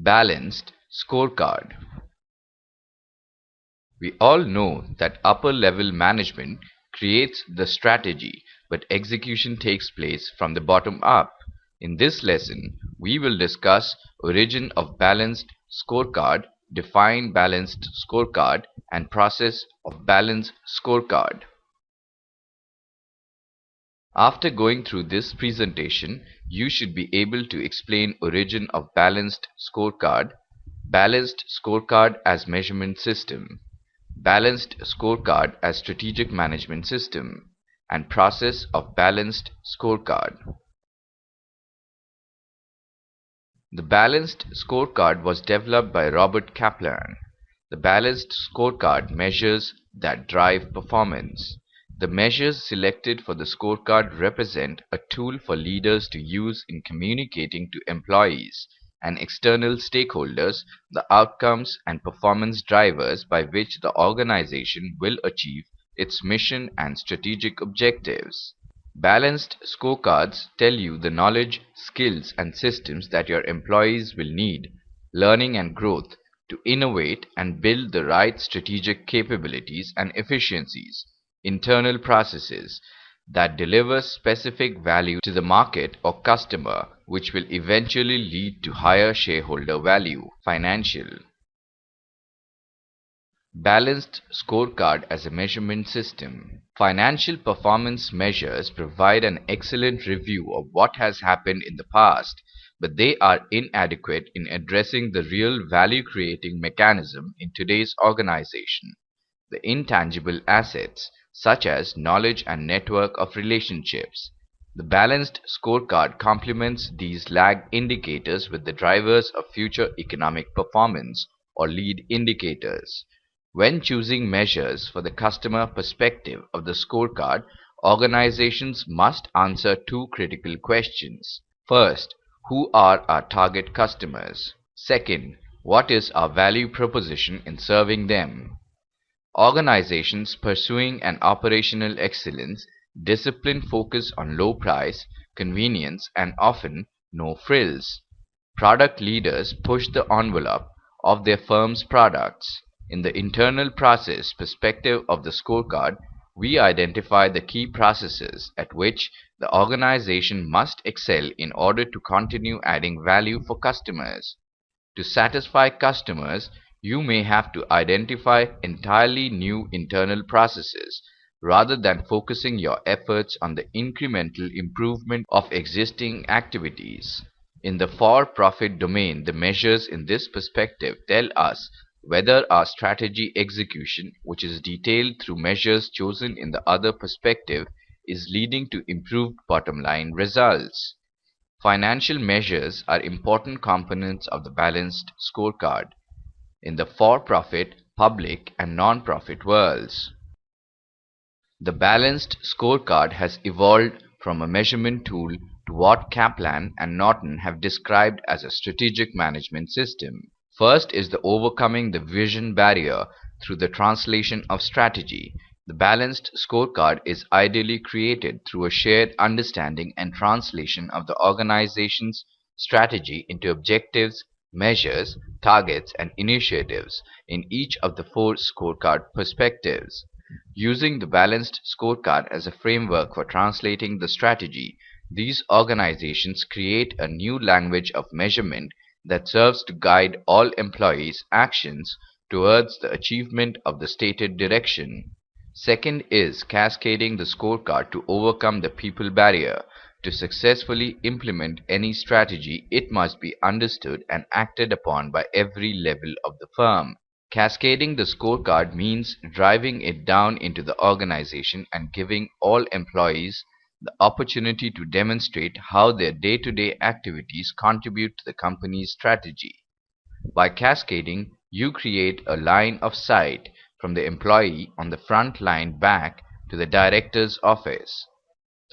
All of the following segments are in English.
Balanced scorecard. We all know that upper level management creates the strategy, but execution takes place from the bottom up. In this lesson, we will discuss origin of balanced scorecard, define balanced scorecard, and process of balanced scorecard. After going through this presentation, you should be able to explain origin of balanced scorecard as measurement system, balanced scorecard as strategic management system, and process of balanced scorecard. The balanced scorecard was developed by Robert Kaplan. The balanced scorecard measures that drive performance. The measures selected for the scorecard represent a tool for leaders to use in communicating to employees and external stakeholders the outcomes and performance drivers by which the organization will achieve its mission and strategic objectives. Balanced scorecards tell you the knowledge, skills, and systems that your employees will need, learning and growth, to innovate and build the right strategic capabilities and efficiencies, internal processes that deliver specific value to the market or customer, which will eventually lead to higher shareholder value, financial. Balanced scorecard as a measurement system. Financial performance measures provide an excellent review of what has happened in the past, but they are inadequate in addressing the real value-creating mechanism in today's organization, the intangible assets, such as knowledge and network of relationships. The balanced scorecard complements these lag indicators with the drivers of future economic performance, or lead indicators. When choosing measures for the customer perspective of the scorecard, organizations must answer two critical questions. First, who are our target customers? Second, what is our value proposition in serving them? Organizations pursuing an operational excellence, discipline focus on low price, convenience, and often no frills. Product leaders push the envelope of their firm's products. In the internal process perspective of the scorecard, we identify the key processes at which the organization must excel in order to continue adding value for customers. To satisfy customers, you may have to identify entirely new internal processes rather than focusing your efforts on the incremental improvement of existing activities. In the for-profit domain, the measures in this perspective tell us whether our strategy execution, which is detailed through measures chosen in the other perspective, is leading to improved bottom-line results. Financial measures are important components of the balanced scorecard in the for-profit, public, and non-profit worlds. The balanced scorecard has evolved from a measurement tool to what Kaplan and Norton have described as a strategic management system. First is the overcoming the vision barrier through the translation of strategy. The balanced scorecard is ideally created through a shared understanding and translation of the organization's strategy into objectives, measures, targets, and initiatives in each of the four scorecard perspectives. Using the balanced scorecard as a framework for translating the strategy, these organizations create a new language of measurement that serves to guide all employees' actions towards the achievement of the stated direction. Second is cascading the scorecard to overcome the people barrier. To successfully implement any strategy, it must be understood and acted upon by every level of the firm. Cascading the scorecard means driving it down into the organization and giving all employees the opportunity to demonstrate how their day-to-day activities contribute to the company's strategy. By cascading, you create a line of sight from the employee on the front line back to the director's office.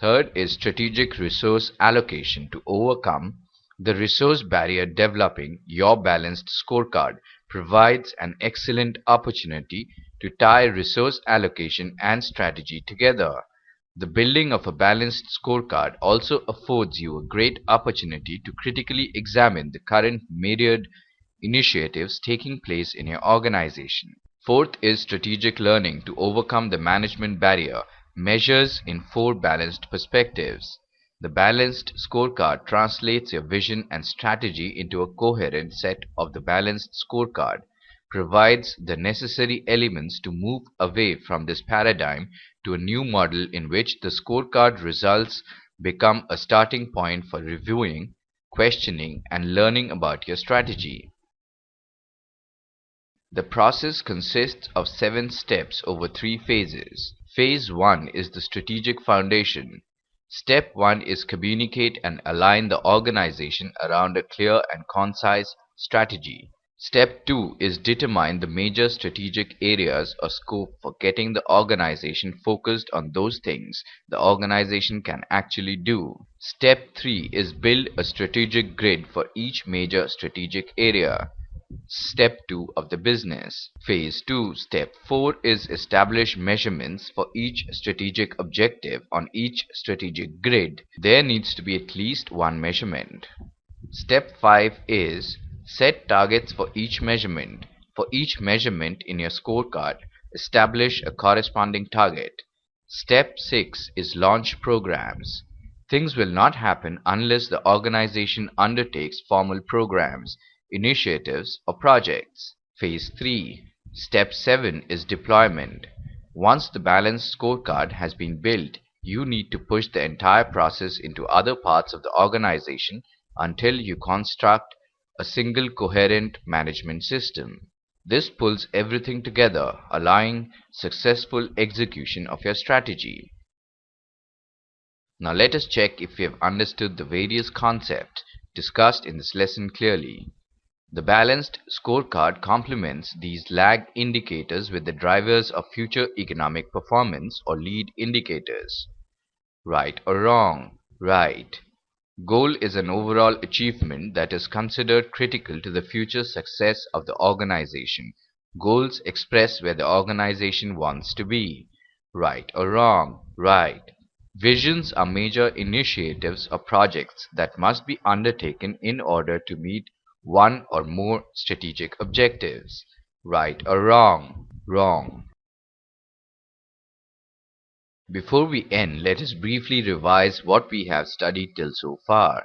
Third is strategic resource allocation. To overcome the resource barrier, developing your balanced scorecard provides an excellent opportunity to tie resource allocation and strategy together. The building of a balanced scorecard also affords you a great opportunity to critically examine the current myriad initiatives taking place in your organization. Fourth is strategic learning to overcome the management barrier, measures in four balanced perspectives. The balanced scorecard translates your vision and strategy into a coherent set of the balanced scorecard, provides the necessary elements to move away from this paradigm to a new model in which the scorecard results become a starting point for reviewing, questioning, and learning about your strategy. The process consists of 7 steps over 3 phases. Phase 1 is the strategic foundation. Step 1 is communicate and align the organization around a clear and concise strategy. Step 2 is determine the major strategic areas or scope for getting the organization focused on those things the organization can actually do. Step 3 is build a strategic grid for each major strategic area. Step 2 of the business. Phase 2, Step 4 is establish measurements for each strategic objective on each strategic grid. There needs to be at least one measurement. Step 5 is set targets for each measurement. For each measurement in your scorecard, establish a corresponding target. Step 6 is launch programs. Things will not happen unless the organization undertakes formal programs, initiatives, or projects. Phase 3. Step 7 is deployment. Once the balanced scorecard has been built, you need to push the entire process into other parts of the organization until you construct a single coherent management system. This pulls everything together, allowing successful execution of your strategy. Now let us check if we have understood the various concepts discussed in this lesson clearly. The balanced scorecard complements these lag indicators with the drivers of future economic performance or lead indicators. Right or wrong? Right. Goal is an overall achievement that is considered critical to the future success of the organization. Goals express where the organization wants to be. Right or wrong? Right. Visions are major initiatives or projects that must be undertaken in order to meet one or more strategic objectives. Right or wrong? Wrong. Before we end, let us briefly revise what we have studied till so far.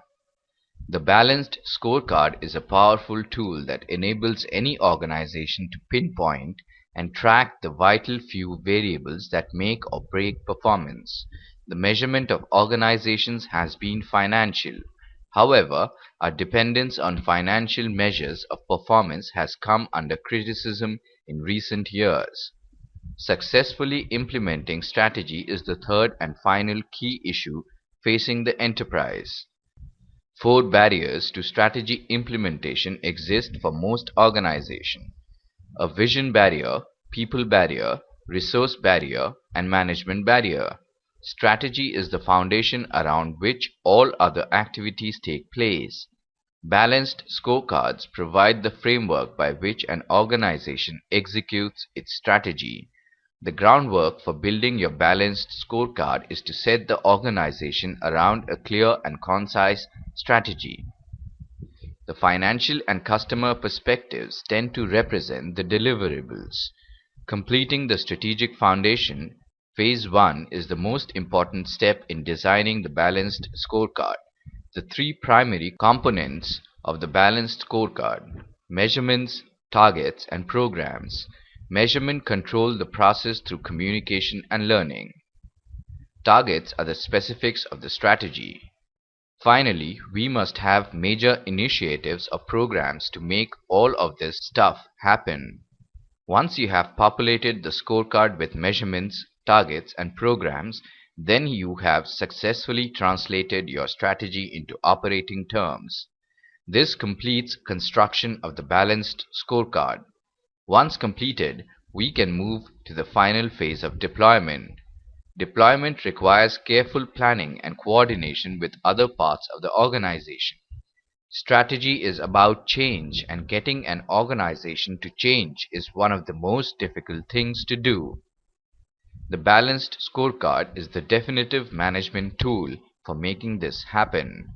The balanced scorecard is a powerful tool that enables any organization to pinpoint and track the vital few variables that make or break performance. The measurement of organizations has been financial. However, our dependence on financial measures of performance has come under criticism in recent years. Successfully implementing strategy is the third and final key issue facing the enterprise. 4 barriers to strategy implementation exist for most organizations: a vision barrier, people barrier, resource barrier, and management barrier. Strategy is the foundation around which all other activities take place. Balanced scorecards provide the framework by which an organization executes its strategy. The groundwork for building your balanced scorecard is to set the organization around a clear and concise strategy. The financial and customer perspectives tend to represent the deliverables. Completing the strategic foundation, phase 1 is the most important step in designing the balanced scorecard. The 3 primary components of the balanced scorecard: measurements, targets, and programs. Measurement control the process through communication and learning. Targets are the specifics of the strategy. Finally, we must have major initiatives or programs to make all of this stuff happen. Once you have populated the scorecard with measurements, targets, and programs, then you have successfully translated your strategy into operating terms. This completes construction of the balanced scorecard. Once completed, we can move to the final phase of deployment. Deployment requires careful planning and coordination with other parts of the organization. Strategy is about change, and getting an organization to change is one of the most difficult things to do. The balanced scorecard is the definitive management tool for making this happen.